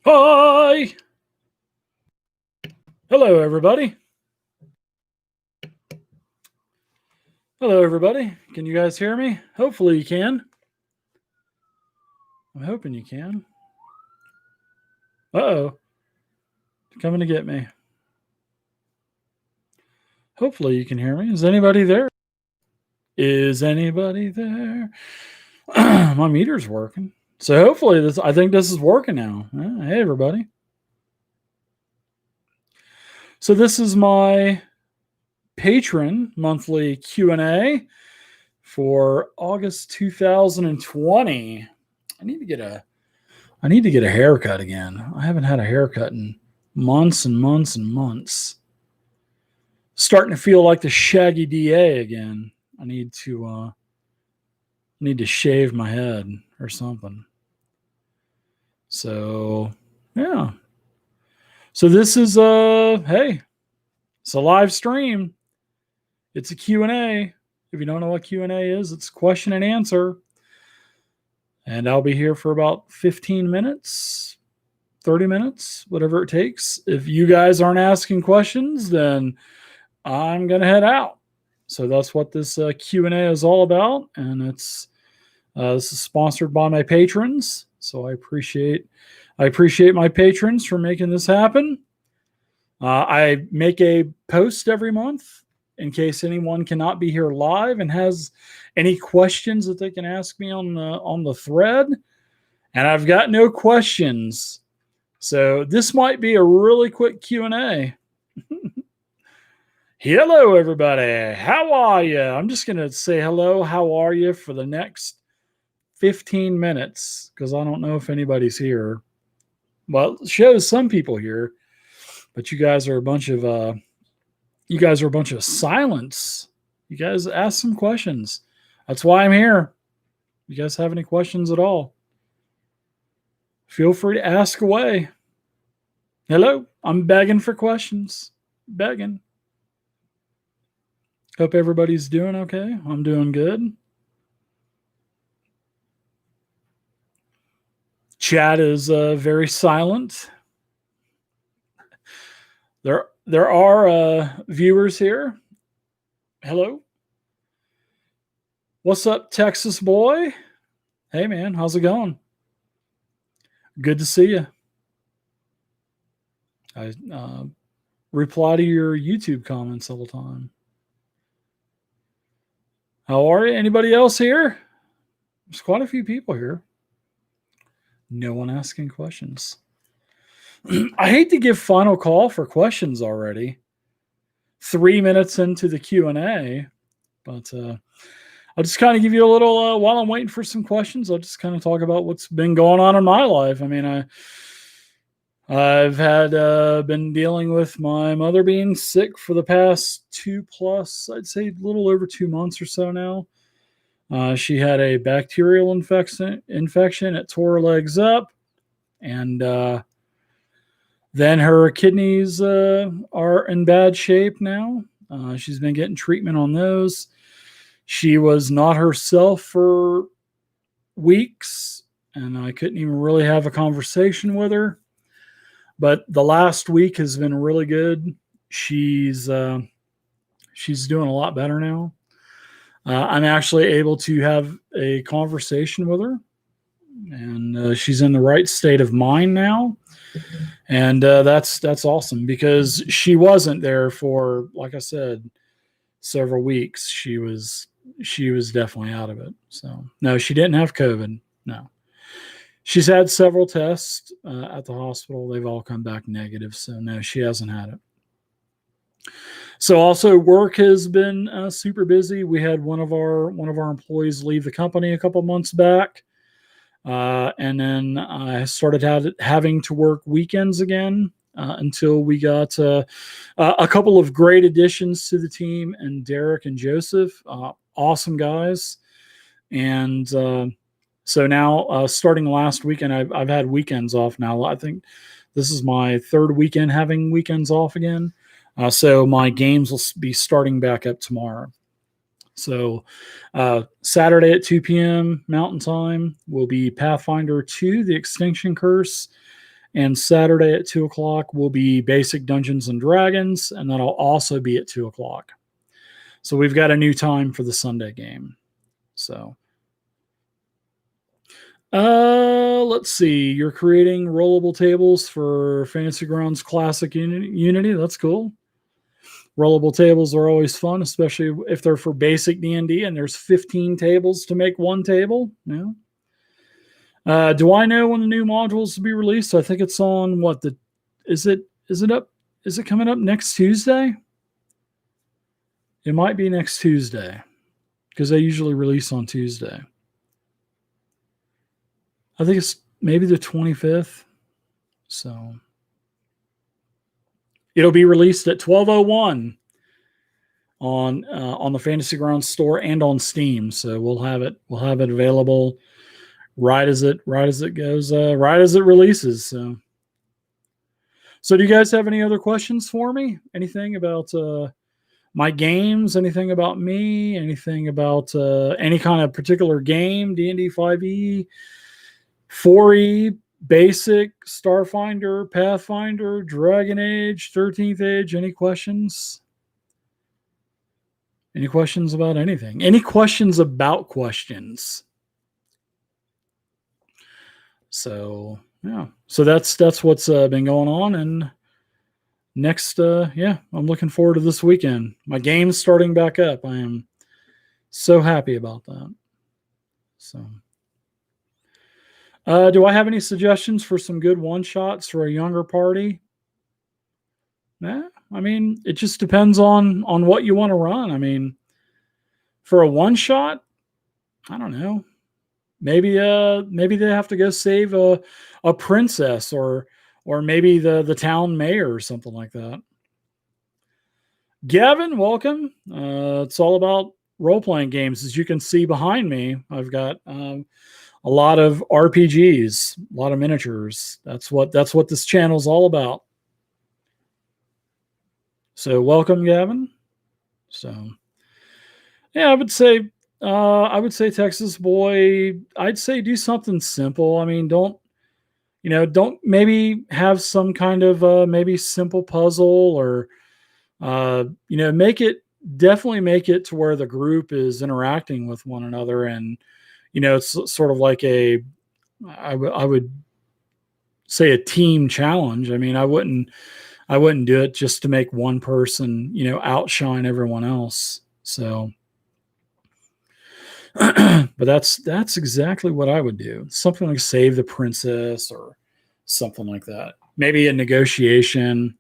Hi! Hello, everybody. Hello, everybody. Can you guys hear me? Hopefully you can. I'm hoping you can. Uh-oh. Coming to get me. Hopefully you can hear me. Is anybody there? Is anybody there? My meter's working. So hopefully I think this is working now. Hey, everybody. So this is my patron monthly Q&A for August 2020. I need to get a haircut again. I haven't had a haircut in months and months and months. Starting to feel like the Shaggy DA again. I need to shave my head or something. So, yeah. So this is hey, it's a live stream. It's a Q&A. If you don't know what Q&A is, it's question and answer. And I'll be here for about 15 minutes, 30 minutes, whatever it takes. If you guys aren't asking questions, then I'm going to head out. So that's what this Q&A is all about. And this is sponsored by my patrons. So I appreciate my patrons for making this happen. I make a post every month in case anyone cannot be here live and has any questions that they can ask me on the thread. And I've got no questions. So this might be a really quick Q&A. Hello, everybody. How are you? I'm just going to say hello. How are you for the next 15 minutes because I don't know if anybody's here. Well, it shows some people here, but you guys are a bunch of silence. You guys ask some questions. That's why I'm here. You guys have any questions at all? Feel free to ask away. Hello, I'm begging for questions. Begging. Hope everybody's doing okay. I'm doing good. Chat is very silent. There are viewers here. Hello. What's up, Texas boy? Hey, man. How's it going? Good to see you. I reply to your YouTube comments all the time. How are you? Anybody else here? There's quite a few people here. No one asking questions. I hate to give final call for questions already. 3 minutes into the Q&A, but I'll just kind of give you a little while I'm waiting for some questions. I'll just kind of talk about what's been going on in my life. I mean, I've had been dealing with my mother being sick for the past 2+, I'd say a little over 2 months or so now. She had a bacterial infection. It tore her legs up, and then her kidneys are in bad shape now. She's been getting treatment on those. She was not herself for weeks, and I couldn't even really have a conversation with her. But the last week has been really good. She's doing a lot better now. I'm actually able to have a conversation with her, and she's in the right state of mind now. And that's awesome because she wasn't there for, like I said, several weeks. She was definitely out of it. So no, she didn't have COVID. No, she's had several tests at the hospital. They've all come back negative. So no, she hasn't had it. So also work has been super busy. We had one of our employees leave the company a couple months back. And then I started having to work weekends again until we got a couple of great additions to the team, and Derek and Joseph, awesome guys. And so now, starting last weekend, I've had weekends off now. I think this is my third weekend having weekends off again. So my games will be starting back up tomorrow. So Saturday at 2 p.m. Mountain Time will be Pathfinder 2, The Extinction Curse. And Saturday at 2 o'clock will be basic Dungeons and Dragons, and that'll also be at 2 o'clock. So we've got a new time for the Sunday game. So, let's see. You're creating rollable tables for Fantasy Grounds Classic Unity. That's cool. Rollable tables are always fun, especially if they're for basic D&D and there's 15 tables to make one table. Yeah. Do I know when the new modules will be released? I think it's on is it coming up next Tuesday? It might be next Tuesday because they usually release on Tuesday. I think it's maybe the 25th. So it'll be released at 12:01 on the Fantasy Grounds store and on Steam. So we'll have it available right as it goes, right as it releases. So do you guys have any other questions for me? Anything about my games? Anything about me? Anything about any kind of particular game? D&D 5e, 4e, Basic, Starfinder, Pathfinder, Dragon Age, 13th Age? Any questions? Any questions about anything? Any questions about questions? So yeah, so that's what's been going on. And next, I'm looking forward to this weekend. My game's starting back up. I am so happy about that. So, do I have any suggestions for some good one shots for a younger party? I mean, it just depends on what you want to run. I mean, for a one shot, I don't know. Maybe they have to go save a princess or maybe the town mayor or something like that. Gavin, welcome. It's all about role-playing games. As you can see behind me, I've got a lot of RPGs, a lot of miniatures. That's what this channel's all about. So welcome, Gavin. So yeah, I would say Texas Boy. I'd say do something simple. I mean, don't maybe have some kind of maybe simple puzzle or definitely make it to where the group is interacting with one another. And it's sort of like I would say a team challenge. I mean, I wouldn't do it just to make one person outshine everyone else. So but that's exactly what I would do. Something like save the princess or something like that. Maybe a negotiation.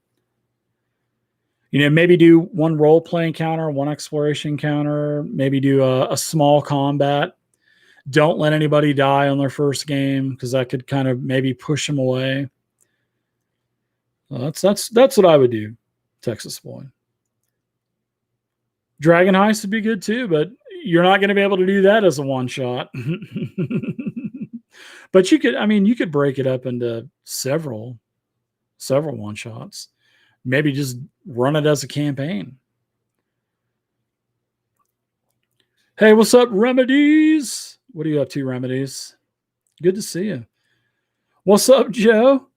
Maybe do one role-playing counter, one exploration counter, maybe do a small combat. Don't let anybody die on their first game because that could kind of maybe push them away. Well, that's what I would do, Texas Boy. Dragon Heist would be good too, but you're not going to be able to do that as a one shot. But you could break it up into several one shots. Maybe just run it as a campaign. Hey, what's up, Remedies? What are you up to, Remedies? Good to see you. What's up, Joe?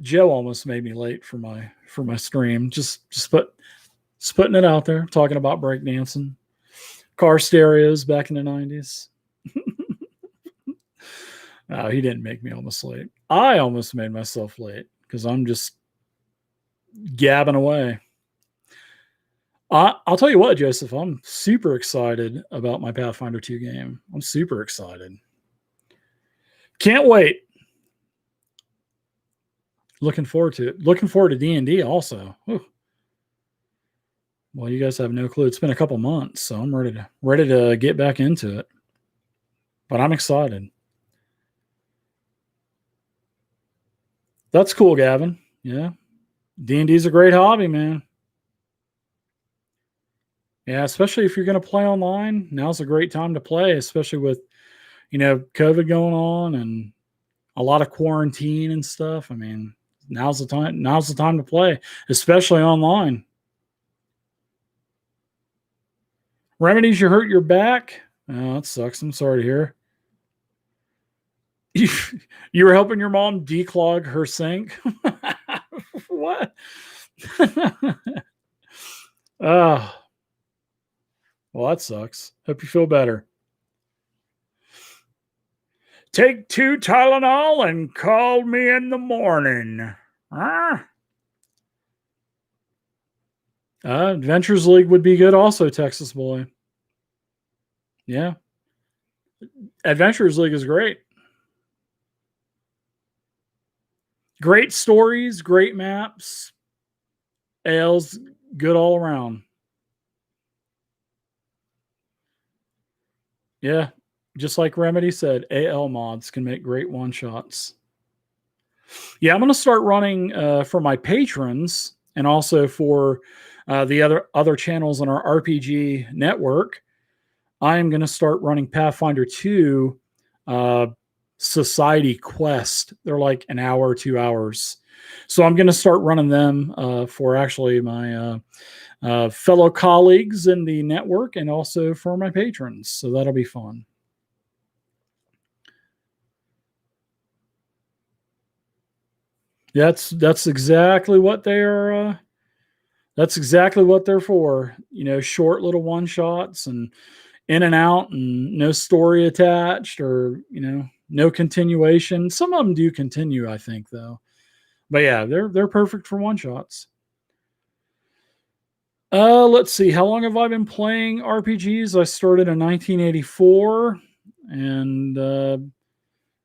Joe almost made me late for my stream. Just putting it out there, talking about breakdancing, car stereos back in the 90s. No, he didn't make me almost late. I almost made myself late because I'm just gabbing away. I'll tell you what, Joseph, I'm super excited about my Pathfinder 2 game. I'm super excited. Can't wait. Looking forward to it. Looking forward to D&D also. Whew. Well, you guys have no clue. It's been a couple months, so I'm ready to get back into it. But I'm excited. That's cool, Gavin. Yeah. D&D is a great hobby, man. Yeah, especially if you're going to play online, now's a great time to play, especially with, COVID going on and a lot of quarantine and stuff. I mean, now's the time to play, especially online. Remedies, you hurt your back? Oh, that sucks. I'm sorry to hear. You, you were helping your mom declog her sink? What? Oh, well, that sucks. Hope you feel better. Take 2 Tylenol and call me in the morning. Ah. Adventures League would be good also, Texas boy. Yeah. Adventures League is great. Great stories, great maps. AL's good all around. Yeah. Just like Remedy said, AL mods can make great one shots. Yeah, I'm going to start running for my patrons and also for the other channels on our RPG network. I am going to start running Pathfinder 2 uh, Society Quest. They're like an hour, 2 hours. So I'm going to start running them for actually my fellow colleagues in the network and also for my patrons. So that'll be fun. That's exactly what they are. That's exactly what they're for. You know, short little one shots and in and out, and no story attached, or no continuation. Some of them do continue, I think, though. But yeah, they're perfect for one shots. Let's see. How long have I been playing RPGs? I started in 1984, and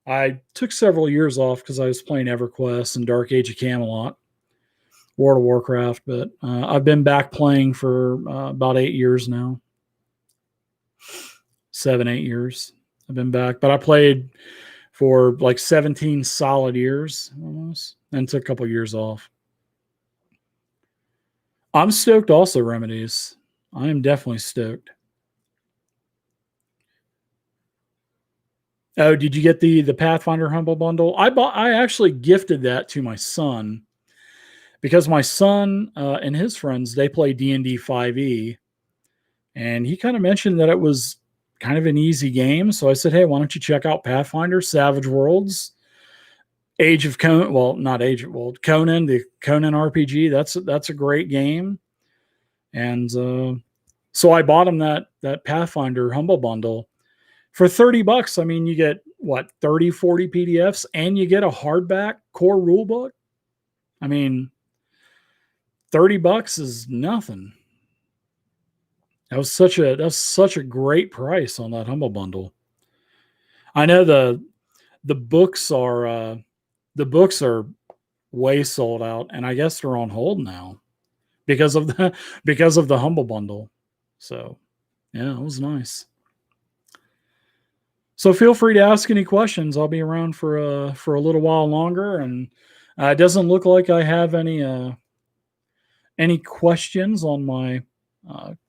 I took several years off because I was playing EverQuest and Dark Age of Camelot, World of Warcraft. But I've been back playing for about 8 years now. 7, 8 years. I've been back, but I played for like 17 solid years almost, and took a couple years off. I'm stoked also, Remedies. I am definitely stoked. Oh, did you get the Pathfinder Humble Bundle? I actually gifted that to my son because my son and his friends, they play D&D 5e, and he kind of mentioned that it was kind of an easy game. So I said, hey, why don't you check out Pathfinder Savage Worlds? Age of Conan, well, not Age of Conan, the Conan RPG. That's a great game, and so I bought him that Pathfinder Humble Bundle for $30. I mean, you get what 30, 40 PDFs, and you get a hardback core rulebook. I mean, $30 is nothing. That was such a great price on that Humble Bundle. I know the books are way sold out, and I guess they're on hold now because of the Humble Bundle. So yeah, it was nice. So feel free to ask any questions. I'll be around for a little while longer, and it doesn't look like I have any questions on my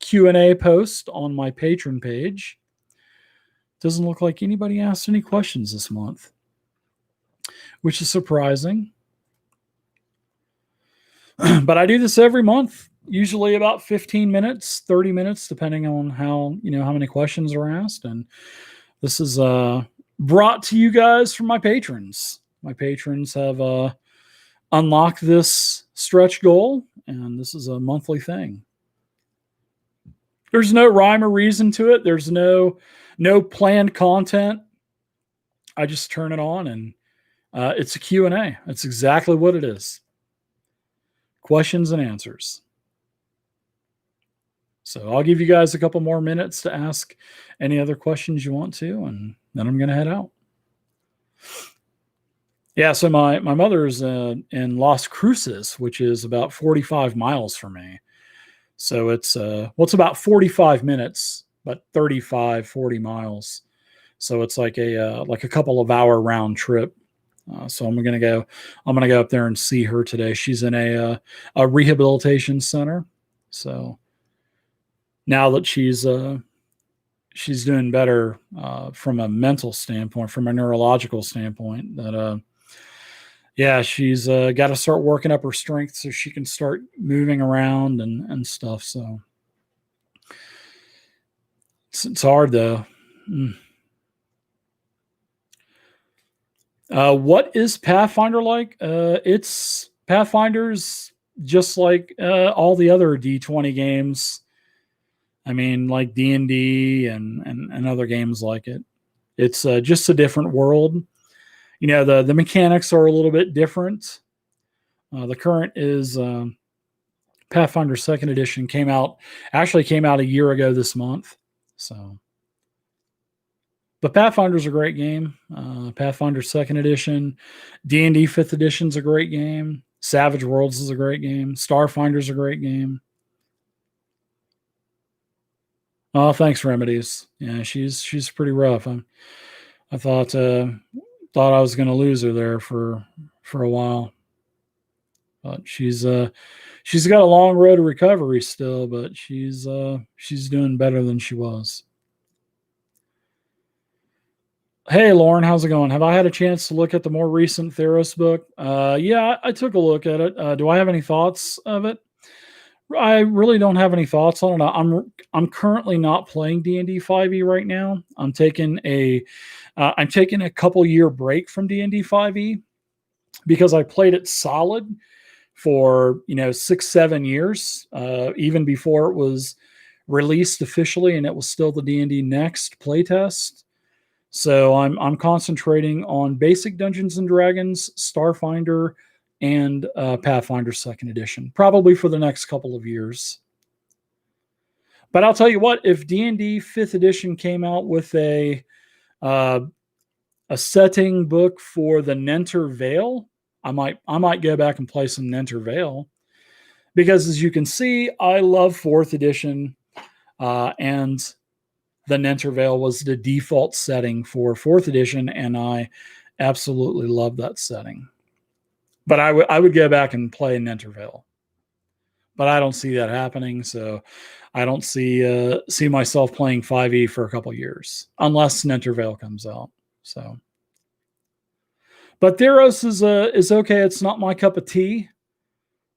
Q&A post on my patron page. Doesn't look like anybody asked any questions this month, which is surprising. But I do this every month, usually about 15 minutes, 30 minutes, depending on how many questions are asked. And this is brought to you guys from my patrons. My patrons have unlocked this stretch goal, and this is a monthly thing. There's no rhyme or reason to it. There's no planned content. I just turn it on, and it's a Q&A. That's exactly what it is. Questions and answers. So I'll give you guys a couple more minutes to ask any other questions you want to, and then I'm going to head out. Yeah, so my mother's in Las Cruces, which is about 45 miles from me. So it's it's about 45 minutes, but 35, 40 miles. So it's like a couple of hour round trip. So I'm gonna go up there and see her today. She's in a rehabilitation center. So now that she's doing better from a mental standpoint, from a neurological standpoint, that yeah, she's got to start working up her strength so she can start moving around and stuff. So it's hard though. What is Pathfinder like? It's Pathfinder's just like all the other D20 games. I mean, like D&D and other games like it. It's just a different world. You know, the mechanics are a little bit different. The current is Pathfinder Second Edition came out a year ago this month. So, but Pathfinder's a great game. Pathfinder Second Edition, D&D Fifth Edition's a great game. Savage Worlds is a great game. Starfinder's a great game. Oh, thanks, Remedies. Yeah, she's pretty rough. I thought I was going to lose her there for a while, but she's got a long road to recovery still, but she's doing better than she was. Hey, Lauren, how's it going? Have I had a chance to look at the more recent Theros book? Yeah, I took a look at it. Do I have any thoughts of it? I really don't have any thoughts on it. I'm currently not playing D&D 5e right now. I'm taking a couple year break from D&D 5e because I played it solid for 6-7 years, even before it was released officially, and it was still the D&D Next playtest. So I'm concentrating on basic Dungeons and Dragons, Starfinder, and Pathfinder Second Edition, probably for the next couple of years. But I'll tell you what, if D&D Fifth Edition came out with a setting book for the Nenter Vale, I might go back and play some Nenter Vale, because as you can see, I love Fourth Edition, and the Nenter Vale was the default setting for Fourth Edition, and I absolutely love that setting. But I would go back and play Nenter Vale, but I don't see that happening. So I don't see myself playing 5e for a couple years unless Nenter Vale comes out. So, but Theros is okay. It's not my cup of tea.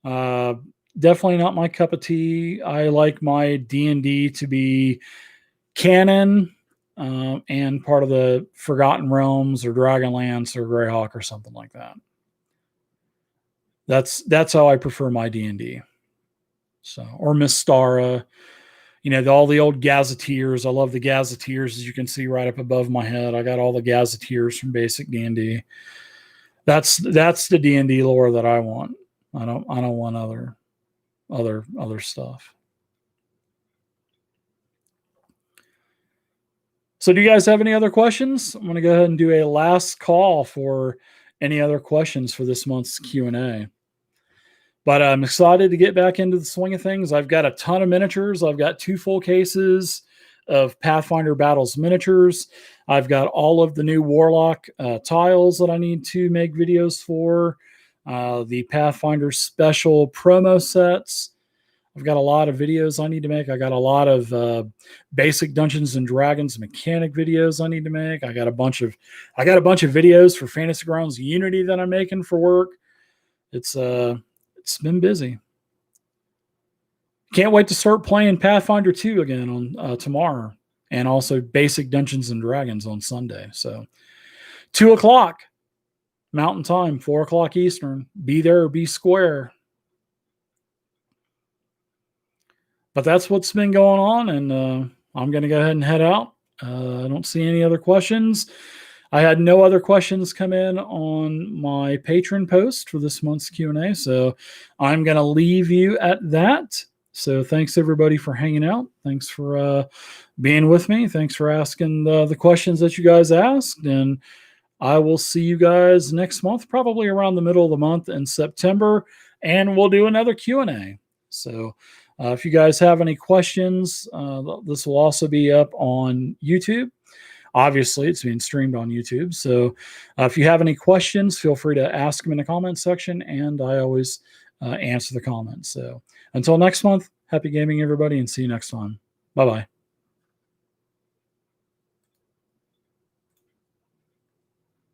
Definitely not my cup of tea. I like my D&D to be canon and part of the Forgotten Realms or Dragonlance or Greyhawk or something like that. That's how I prefer my D&D. So, or Mystara, all the old Gazetteers. I love the Gazetteers, as you can see right up above my head. I got all the Gazetteers from basic D&D. That's the D&D lore that I want. I don't want other stuff. So do you guys have any other questions? I'm going to go ahead and do a last call for any other questions for this month's Q&A. But I'm excited to get back into the swing of things. I've got a ton of miniatures. I've got 2 full cases of Pathfinder Battles miniatures. I've got all of the new Warlock tiles that I need to make videos for. The Pathfinder special promo sets. I've got a lot of videos I need to make. I got a lot of basic Dungeons and Dragons mechanic videos I need to make. I got a bunch of videos for Fantasy Grounds Unity that I'm making for work. It's been busy. Can't wait to start playing Pathfinder 2 again on tomorrow, and also basic Dungeons and Dragons on Sunday. So 2:00 Mountain Time, 4:00 Eastern. Be there or be square. But that's what's been going on, and I'm going to go ahead and head out. I don't see any other questions. I had no other questions come in on my Patreon post for this month's Q&A, so I'm going to leave you at that. So thanks, everybody, for hanging out. Thanks for being with me. Thanks for asking the questions that you guys asked, and I will see you guys next month, probably around the middle of the month in September, and we'll do another Q&A. So if you guys have any questions, this will also be up on YouTube. Obviously, it's being streamed on YouTube. So if you have any questions, feel free to ask them in the comments section, and I always answer the comments. So until next month, happy gaming, everybody, and see you next time. Bye-bye.